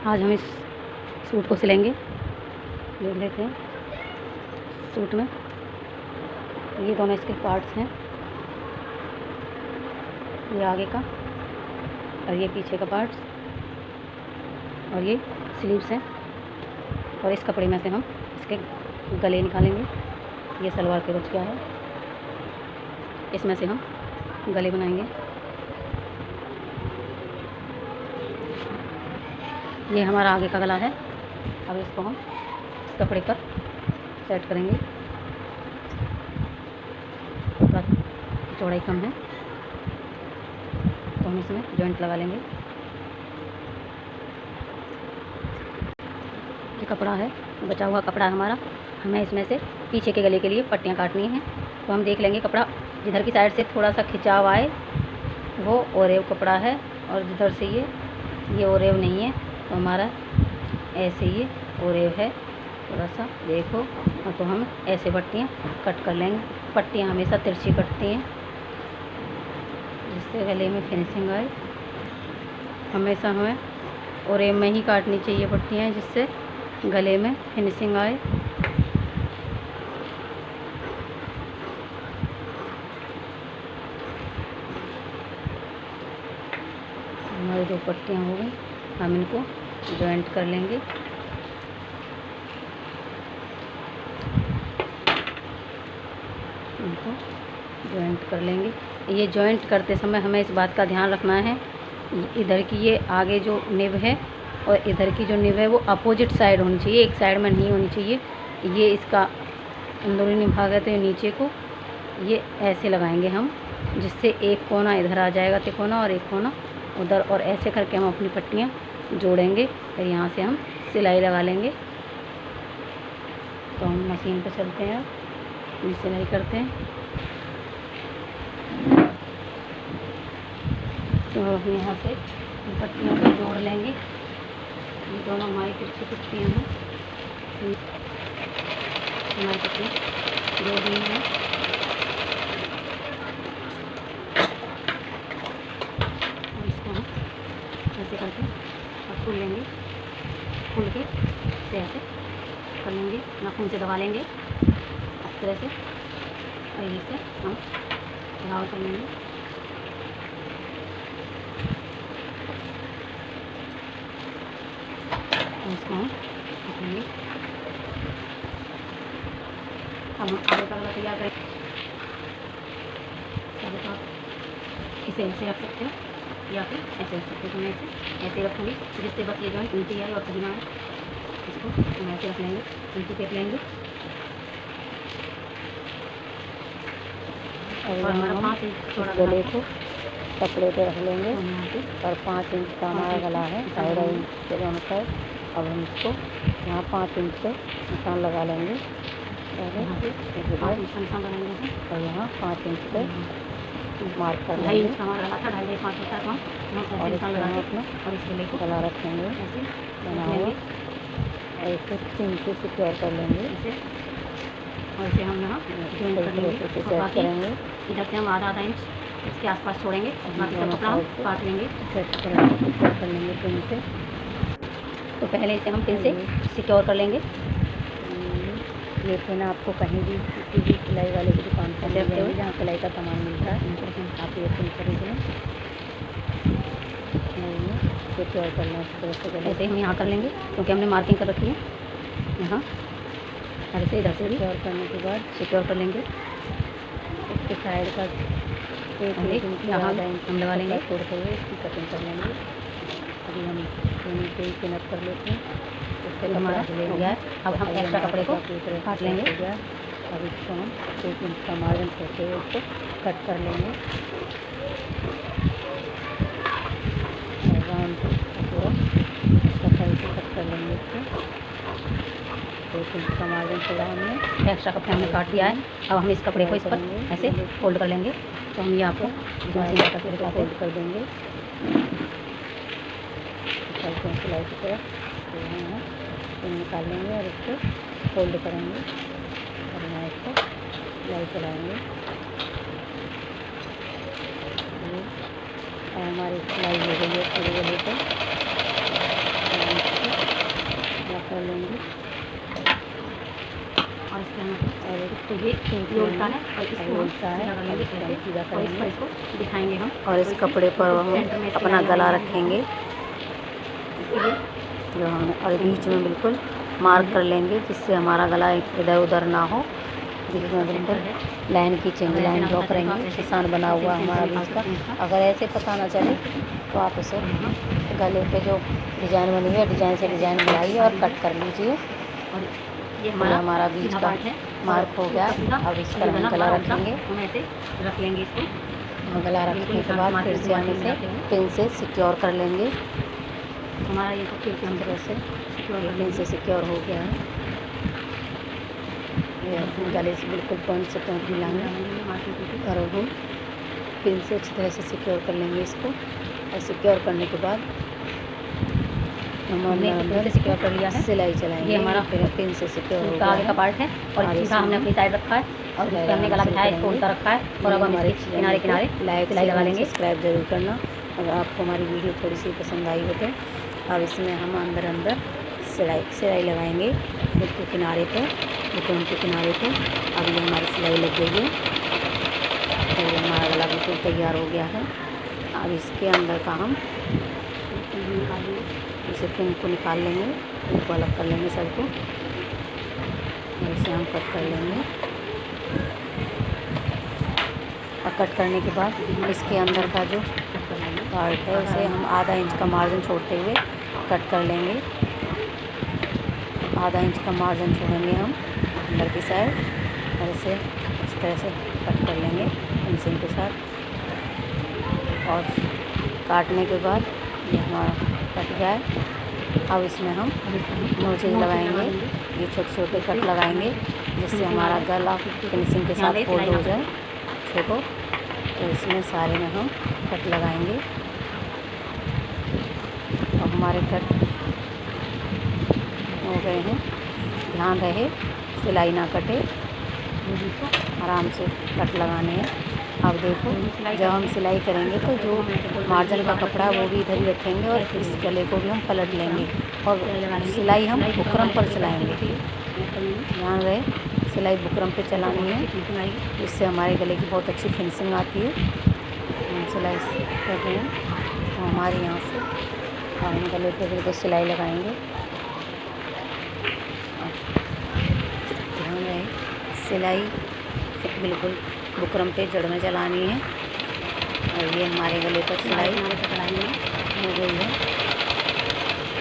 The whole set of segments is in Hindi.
आज हम इस सूट को सिलेंगे। देख लेते हैं सूट में ये दोनों इसके पार्ट्स हैं, ये आगे का और ये पीछे का पार्ट्स, और ये स्लीव्स हैं। और इस कपड़े में से हम इसके गले निकालेंगे। ये सलवार के बच गया है, इसमें से हम गले बनाएंगे। ये हमारा आगे का गला है। अब इसको हम इस कपड़े पर सेट करेंगे। कपड़ा की चौड़ाई कम है तो हम इसमें जॉइंट लगा लेंगे। ये कपड़ा है, बचा हुआ कपड़ा हमारा, हमें इसमें से पीछे के गले के लिए पट्टियाँ काटनी हैं। तो हम देख लेंगे कपड़ा जिधर की साइड से थोड़ा सा खिंचाव आए वो ओरेव कपड़ा है, और जिधर से ये ओरेव नहीं है तो हमारा ऐसे ये ओरेव है। थोड़ा सा देखो, और तो हम ऐसे पट्टियाँ कट कर लेंगे। पट्टियाँ हमेशा तिरछी कटती हैं जिससे गले में फिनिशिंग आए। हमेशा हमें ओरेव में ही काटनी चाहिए पट्टियाँ, जिससे गले में फिनिशिंग आए। हमारी दो पट्टियाँ हो गई, हम इनको जॉइंट कर लेंगे। इनको जॉइंट कर लेंगे। ये जॉइंट करते समय हमें इस बात का ध्यान रखना है, इधर की ये आगे जो निब है और इधर की जो निब है वो अपोजिट साइड होनी चाहिए, एक साइड में नहीं होनी चाहिए। ये इसका अंदरूनी भाग है तो ये नीचे को ये ऐसे लगाएंगे हम, जिससे एक कोना इधर आ जाएगा तिकोना और एक कोना उधर, और ऐसे करके हम अपनी पट्टियाँ जोड़ेंगे। फिर यहाँ से हम सिलाई लगा लेंगे। तो हम मशीन पर चलते हैं, अब सिलाई करते हैं। तो हम यहाँ से पट्टियों को जोड़ लेंगे। ये दोनों हमारी तिरछी पट्टियाँ हैं, हमारी पट्टियाँ जोड़ दी हैं। इसको हम ऐसे करके और खोल लेंगे, खोल के ऐसे कर लेंगे, नाखून से दबा लेंगे इस तरह से, और इसे हम घाव कर लेंगे। इसको हम रखेंगे। अब हम आगे का गला तैयार करेंगे। तो आप इसे ऐसे रख सकते हो या फिर ऐसे रख सकते हो। तो मैं इसे ऐसे रखूँगी जिससे बस ये जॉइंट उल्टी आए और सही ना आए। इसको हम ऐसे रख लेंगे, उल्टी टेप लेंगे। और हमारा 5 इंच थोड़ा गले को कपड़े पे रख लेंगे, और 5 इंच का हमारा गला है, 2.5 इंच के दोनों साइड। अब हम इसको यहाँ 5 इंच पे निशान लगा लेंगे, निशान लगाएंगे, और यहाँ 5 इंच पे मार्क कर लेंगे। 2.5 इंच हमारा गला था, 2.5 5 होता है, और निशान लगाएंगे अपना, और इस गले को गला रखेंगे ऐसे बनाएंगे, और इसे 3 से सिक्योर कर लेंगे इसे, और इसे हम यहाँ जॉइंट कर लेंगे। करेंगे इधर से हम आधा इंच इसके आसपास छोड़ेंगे, बाकी का कपड़ा हम काट लेंगे, सिक्योर कर लेंगे पिन से। तो पहले इसे हम पिन से सिक्योर कर लेंगे। ये पिन आपको कहीं भी किसी भी सिलाई वाले की दुकान पर ले जाएंगे जहाँ सिलाई का सामान मिलता है, आप ये पिन खरीद लें, सिक्योर कर लें इस तरह से। ऐसे हम यहाँ कर लेंगे क्योंकि हमने मार्किंग कर रखी है यहाँ, और इसे इधर से सिक्योर करने के बाद सिक्योर कर लेंगे। इसके साइड का यहाँ हम लगा लेंगे, छोड़ते हुए इसकी कटिंग कर लेंगे। अभी हम नीचे ही पिन अप कर लेते हैं, इससे हमारा हो गया। अब हम एक्स्ट्रा कपड़े को काट लेंगे। अब इसको हम 1 इंच का मार्जिन छोड़ते हुए इसको कट कर लेंगे, राउंड पूरा सफाई से कट कर लेंगे इसको। 1 इंच का मार्जिन छोड़ा हमने, एक्स्ट्रा कपड़े हमने काट दिया है। अब हम इस कपड़े को इस पर ऐसे फोल्ड कर लेंगे। तो हम ये आपको फोल्ड कर देंगे सिलाई की तरफ। तो यहाँ पिन निकाल लेंगे और इसको फोल्ड करेंगे, और यहाँ इसको सिलाई चलाएँगे। हमारी सिलाई हो गई है पूरे गले पे। कर लेंगे। और इसके और ये उल्टा है और इसको उल्टा है और इसको हम सीधा करेंगे, इसको दिखाएंगे हम। और इस कपड़े पर हम अपना गला रखेंगे जो हमने, और बीच में बिल्कुल मार्क कर लेंगे जिससे हमारा गला इधर उधर ना हो। बीच में बिल्कुल लाइन खींचेंगे, लाइन ड्रॉ करेंगे, निशान बना हुआ हमारा बीच का। अगर ऐसे पता ना चले तो आप उसे गले पे जो डिज़ाइन बनी है डिज़ाइन से डिज़ाइन मिलाइए और कट कर लीजिए। और ये हमारा बीच का मार्क हो गया। अब इस पर हम गला रखेंगे, हम ऐसे रख लेंगे इसको। गला रखने के बाद फिर से हम इसे पिन से सिक्योर कर लेंगे। हमारा ये तो फिर से हम तरह से पिन से सिक्योर हो गया है। ये गले से बिल्कुल पॉइंट से पॉइंट मिलाएंगे और हम पिन से अच्छी तरह से सिक्योर कर लेंगे इसको। और सिक्योर करने के बाद हमने अंदर सिक्योर कर लिया है, सिलाई चलाएंगे। ये हमारा पिन से सिक्योर हो गया आगे का पार्ट है और इसका हमने अपनी साइड रखा है और हमने गला बिठाया, इसको उल्टा रखा है। और अब हम हमारे किनारे किनारे सिलाई लगा लेंगे। सब्सक्राइब जरूर करना अगर आपको हमारी वीडियो थोड़ी सी पसंद आई हो तो। अब इसमें हम अंदर सिलाई लगाएंगे बिल्कुल किनारे पे, बुकरम के किनारे पे। अब ये हमारी सिलाई लग गई है तो ये हमारा गला बिल्कुल तैयार हो गया है। अब इसके अंदर का हम इसे पिन को निकाल लेंगे, इनको अलग कर लेंगे सबको। इसे हम कट कर लेंगे और कट करने के बाद इसके अंदर का जो पार्ट है उसे हम आधा इंच का मार्जिन छोड़ते हुए कट कर लेंगे। आधा इंच का मार्जिन छोड़ेंगे हम अंदर की साइड और इसे इस तरह से कट कर लेंगे फिनिशिंग के साथ। और काटने के बाद ये हमारा कट गया है। अब इसमें हम नोचेज लगाएंगे, ये छोटे छोटे कट लगाएंगे जिससे हमारा गला फिनिशिंग के साथ फोल्ड हो जाए अच्छे को। तो इसमें सारे में हम कट लगाएंगे और हमारे कट हो गए हैं। ध्यान रहे सिलाई ना कटे, आराम से कट लगाने हैं। अब देखो जब हम सिलाई करेंगे तो जो मार्जिन का कपड़ा है वो भी इधर ही रखेंगे और इस गले को भी हम पलट लेंगे और सिलाई हम बुकरम पर चलाएंगे। ध्यान रहे सिलाई बुकरम पे चलानी है, इससे हमारे गले की बहुत अच्छी फिनिशिंग आती है। हम सिलाई कर रहे हैं तो हमारे यहाँ से हम गले पे बिल्कुल सिलाई लगाएंगे। ध्यान रहे सिलाई बिल्कुल बुकरम पे जड़ में चलानी है। और ये हमारे गले पर सिलाई हो गई है।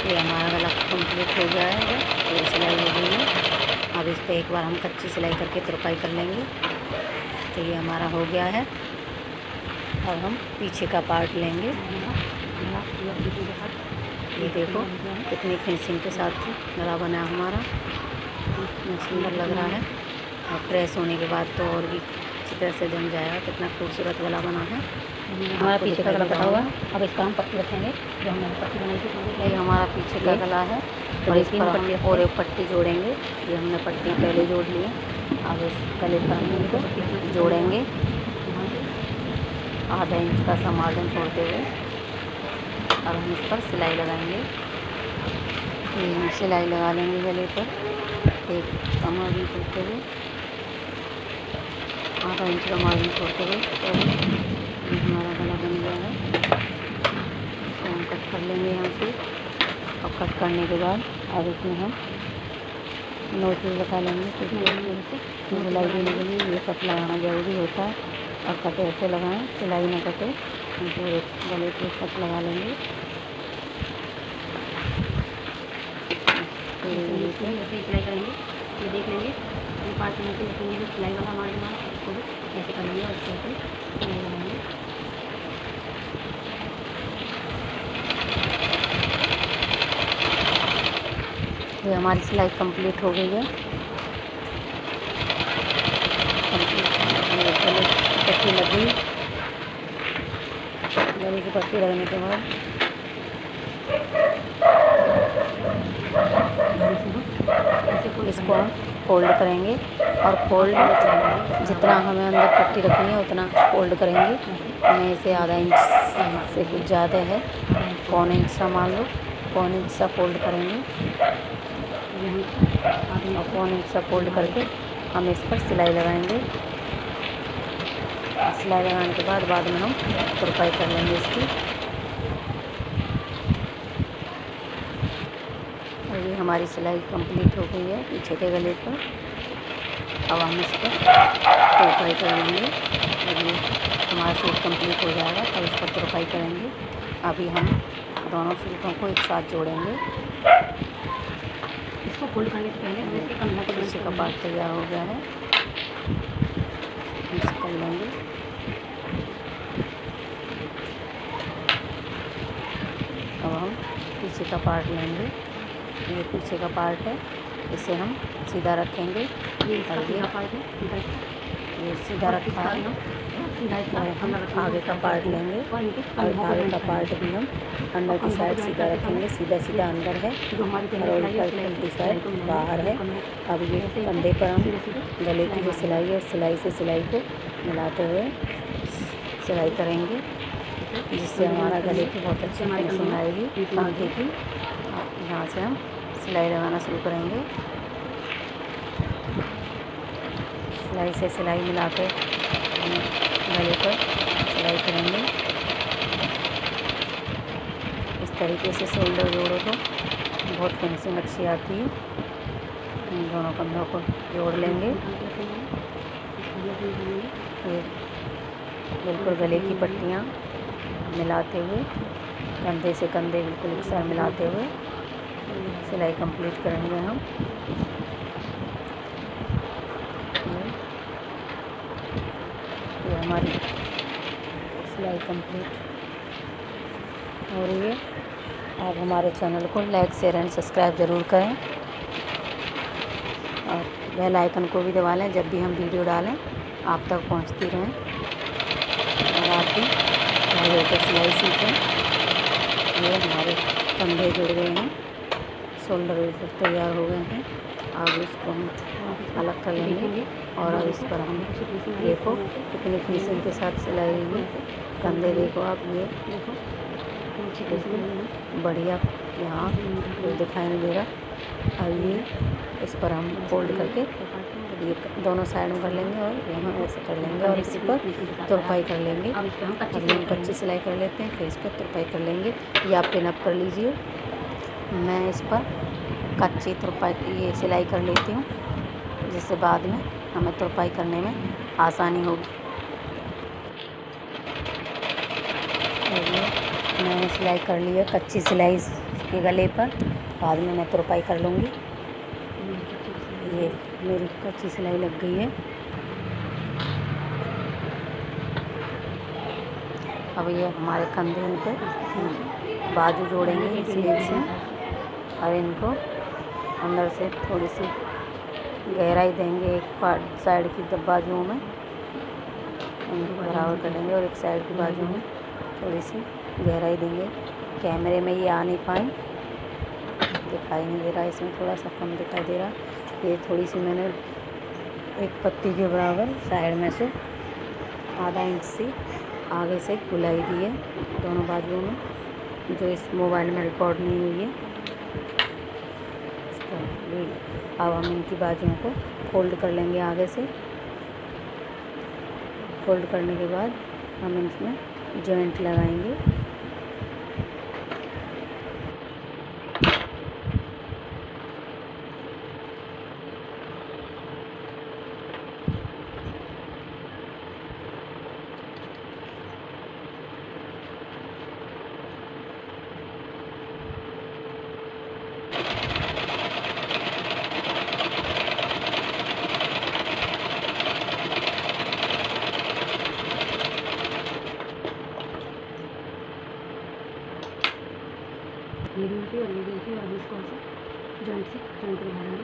ये हमारा गला कंप्लीट हो गया है और सिलाई हो गई है। अब इस पर एक बार हम कच्ची सिलाई करके तुरपाई कर लेंगे। तो ये हमारा हो गया है। अब हम पीछे का पार्ट लेंगे। ये देखो कितनी फिनिशिंग के साथ गला बना हमारा, कितना सुंदर लग रहा है। और प्रेस होने के बाद तो और भी अच्छी तरह से जम जाएगा। कितना खूबसूरत गला बना है हमारा पीछे का गला कटा हुआ। अब इसका हम पट्टी रखेंगे जो हमने पट्टी बनाई थी। ये हमारा पीछे का गला है और इस पर हम और एक पट्टी जोड़ेंगे। ये हमने पट्टियाँ पहले जोड़ ली हैं। अब इस गले पर हम इनको जोड़ेंगे आधा इंच का मार्जिन छोड़ते हुए। अब हम इस पर सिलाई लगाएंगे। ये सिलाई लगा लेंगे गले पर एक कमर भी छोड़ते हुए, आधा इंच का मार्जिन छोड़ते हुए। तो हमारा गला बन गया है। तो हम कट कर लेंगे यहाँ से। और कट करने के बाद अब इसमें हम नोचेज लगा लेंगे। तो सिलाई देने के लिए ये कट लगाना ज़रूरी होता है और कट ऐसे लगाएं सिलाई ना कटे। हम पूरे गले पे कट लगा लेंगे। सिलाई करेंगे, ये देख लेंगे पार्ट में रखेंगे सिलाई वाला मार्जिन वाला, उसको भी ऐसे करेंगे और इसके ऊपर सिलाई लगाएंगे। ये हमारी सिलाई कंप्लीट हो गई है। पट्टी लगी, गले की पट्टी लगने के बाद इसको हम फोल्ड करेंगे और फोल्ड जितना हमें अंदर पट्टी रखनी है उतना फोल्ड करेंगे। मैं इसे आधा इंच से कुछ ज़्यादा है, पौने इंच सा मान लो, पौने इंच सा फोल्ड करेंगे। और 1 इंच सा फोल्ड करके हम इस पर सिलाई लगाएंगे। सिलाई लगाने के बाद में हम तुरपाई कर लेंगे इसकी। और ये हमारी सिलाई कंप्लीट हो गई है पीछे के गले पर। अब हम इस पर तुरपाई कर लेंगे और ये हमारा सूट कंप्लीट हो जाएगा तब इस पर तुरपाई करेंगे। अभी हम दोनों सूटों को एक साथ जोड़ेंगे। इसको फोल्ड करने से पहले पीछे का पार्ट तैयार हो गया है, इसे कर लेंगे। अब हम पीछे का पार्ट लेंगे। ये पीछे का पार्ट है, इसे हम सीधा रखेंगे। ये सीधा रखा है। हम आगे का पार्ट लेंगे और आगे का पार्ट भी हम अंदर की साइड सीधा रखेंगे। सीधा सीधा अंदर है और उल्टी साइड बाहर है। अब ये कंधे पर हम गले की जो सिलाई है उस सिलाई से सिलाई को मिलाते हुए सिलाई करेंगे, जिससे हमारा गले की बहुत अच्छी फिनिशिंग आएगी कंधे की। यहाँ से हम सिलाई लगाना शुरू करेंगे। सिलाई से सिलाई मिला के गले पर सिलाई करेंगे। इस तरीके से शोल्डर जोड़ो तो बहुत फिनिशिंग अच्छी आती है। दोनों कंधों को जोड़ लेंगे। ये बिल्कुल गले की पट्टियाँ मिलाते हुए कंधे से कंधे बिल्कुल एक साथ मिलाते हुए सिलाई कंप्लीट करेंगे हम। ये हमारी सिलाई कंप्लीट हो रही है। आप हमारे चैनल को लाइक शेयर एंड सब्सक्राइब ज़रूर करें और बेल आइकन को भी दबा लें, जब भी हम वीडियो डालें आप तक पहुंचती रहें और आप भी घर बैठे सिलाई सीखें। ये हमारे कंधे जुड़ गए हैं, शोल्डर तैयार हो गए हैं। अब इसको हम अलग कर लेंगे और अब इस पर हम देखो कितनी फिनिशिंग के साथ सिलाई हुई कंधे। देखो आप, ये बढ़िया, यहाँ कुछ दिखाई नहीं दे रहा। अब ये इस पर हम फोल्ड करके ये दोनों साइड में कर लेंगे और यहाँ ऐसे कर लेंगे और इस पर तुरपाई कर लेंगे। अब हम कच्ची सिलाई कर लेते हैं, फिर इस पर तुरपाई कर लेंगे। या आप पिन अप कर लीजिए। मैं इस पर कच्ची तुरपाई ये सिलाई कर लेती हूँ, जिससे बाद में हमें तुरपाई करने में आसानी होगी। मैंने सिलाई कर ली है कच्ची सिलाई के गले पर, बाद में मैं तुरपाई कर लूँगी। ये मेरी कच्ची सिलाई लग गई है। अब ये हमारे कंधे पे बाजू जोड़ेंगे स्लीव से और इनको अंदर से थोड़ी सी गहराई देंगे। एक पार्ट साइड की बाजुओं में बराबर कर लेंगे और एक साइड की बाजू में थोड़ी सी गहराई देंगे। कैमरे में ये आ नहीं पाए, दिखाई नहीं दे रहा, इसमें थोड़ा सा कम दिखाई दे रहा। ये थोड़ी सी मैंने एक पत्ती के बराबर साइड में से आधा इंच से आगे से गुलाई दी है दोनों बाजुओं में, जो इस मोबाइल में रिकॉर्ड नहीं हुई है। अब हम इनकी बाजुओं को फोल्ड कर लेंगे आगे से। फोल्ड करने के बाद हम इसमें जॉइंट लगाएंगे। मीडियम की और मीडियम की और इसको से जॉइंट लगाएंगे।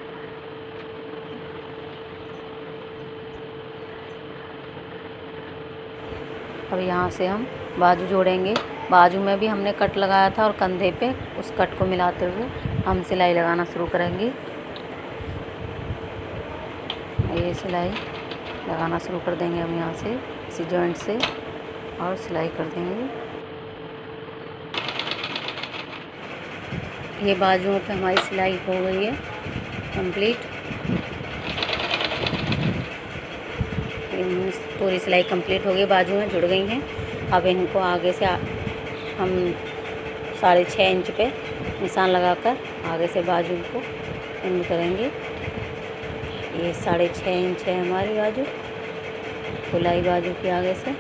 अब यहाँ से हम बाजू जोड़ेंगे। बाजू में भी हमने कट लगाया था और कंधे पे उस कट को मिलाते हुए हम सिलाई लगाना शुरू करेंगे। ये सिलाई लगाना शुरू कर देंगे हम यहाँ से इसी जॉइंट से और सिलाई कर देंगे। ये बाजुओं पे हमारी सिलाई हो गई है। कंप्लीट। पूरी सिलाई कंप्लीट हो गई, बाजू में जुड़ गई हैं। अब इनको आगे से हम 6.5 इंच पे निशान लगाकर आगे से बाजू को एंड करेंगे। ये 6.5 इंच है हमारी बाजू, खुलाई बाजू की आगे से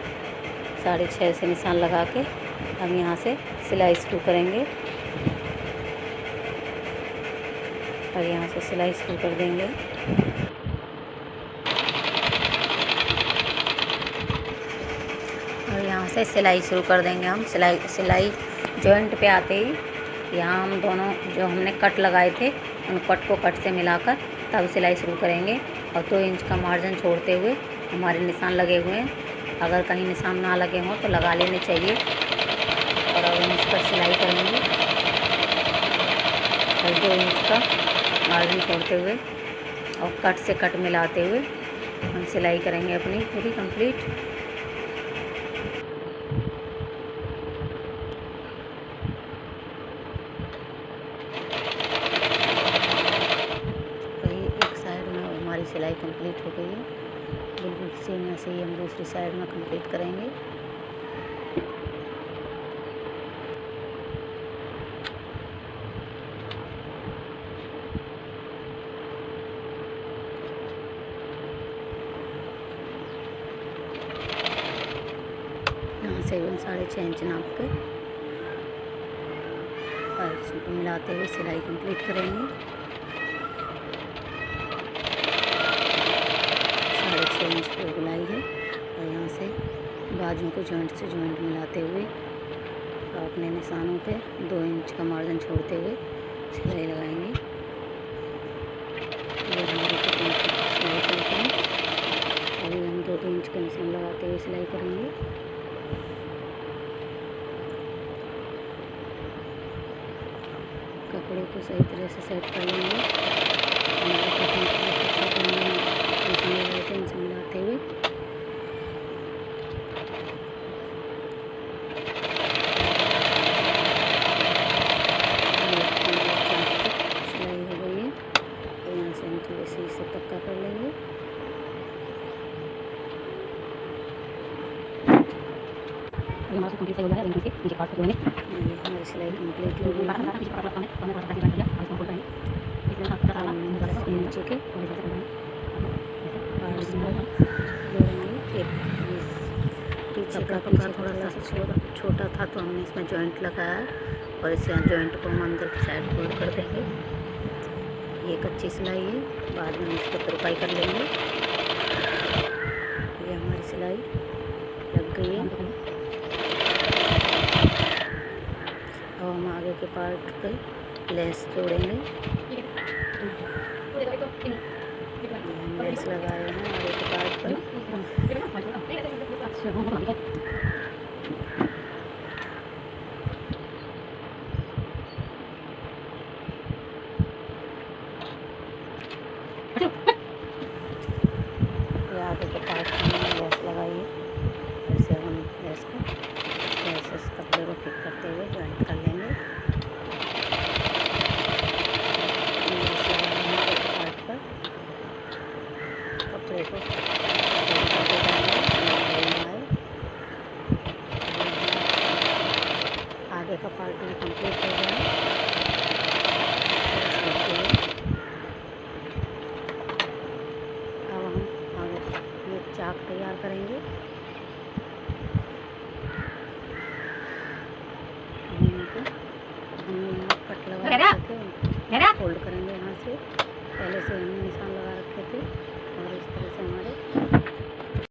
6.5 से निशान लगा के हम यहाँ से सिलाई शुरू करेंगे और यहाँ से सिलाई शुरू कर देंगे। और यहाँ से सिलाई शुरू कर देंगे हम। सिलाई जॉइंट पे आते ही यहाँ हम दोनों जो हमने कट लगाए थे उन कट को कट से मिलाकर तब सिलाई शुरू करेंगे। और 2 इंच का मार्जिन छोड़ते हुए हमारे निशान लगे हुए हैं, अगर कहीं निशान ना लगे हों तो लगा लेने चाहिए। और अब हम इस पर सिलाई करेंगे और 2 इंच का मार्जिन छोड़ते हुए और कट से कट मिलाते हुए हम सिलाई करेंगे अपनी पूरी कंप्लीट। हमारी सिलाई कंप्लीट हो गई है, बिल्कुल सेम ऐसे ही हम दूसरी साइड में कंप्लीट करेंगे। यहाँ से हम 6.5 इंच नाप के और मिलाते हुए सिलाई कंप्लीट करेंगे। 6.5 इंच पे गुलाई है और यहाँ से बाजुओं को जॉइंट से जॉइंट मिलाते हुए और अपने निशानों पे 2 इंच का मार्जिन छोड़ते हुए सिलाई लगाएंगे। ये हमारी कटिंग की सिलाई चलती है। अभी हम 2 इंच का निशान लगाते हुए सिलाई करेंगे। कपड़े को सही तरह से सेट कर लेंगे। हमारे कटिंग निशान लगाते हैं, इनसे मिलाते हुए सिलाई हो गई है। और यहाँ से हम थोड़ी सी इसे पक्का कर लेंगे। हमारी सिलाई कंप्लीट हो गई नीचे के पीछे का पक्का थोड़ा सा छोटा था तो हमने इसमें जॉइंट लगाया और इस जॉइंट को हम अंदर की साइड फोल्ड कर देंगे। ये कच्ची सिलाई है, बाद में हम इसको तुरपाई कर लेंगे। ये हमारी सिलाई लग गई है। अब हम आगे के पार्ट पे लेस जोड़ेंगे। हम लेस लगाए हैं आगे के पार्ट पर। आगे के पार्ट में लेस लगाइए। ऐसे हम लेस को इस कपड़े को फिट करते हुए जॉइंट कर लेंगे। पार्ट पर कपड़े को आगे का पार्ट भी कंप्लीट हो गया। अब हम आगे ये चाक तैयार करेंगे। कट लगा रखे थे, फोल्ड करेंगे। यहाँ से पहले से हमने निशान लगा रखे थे।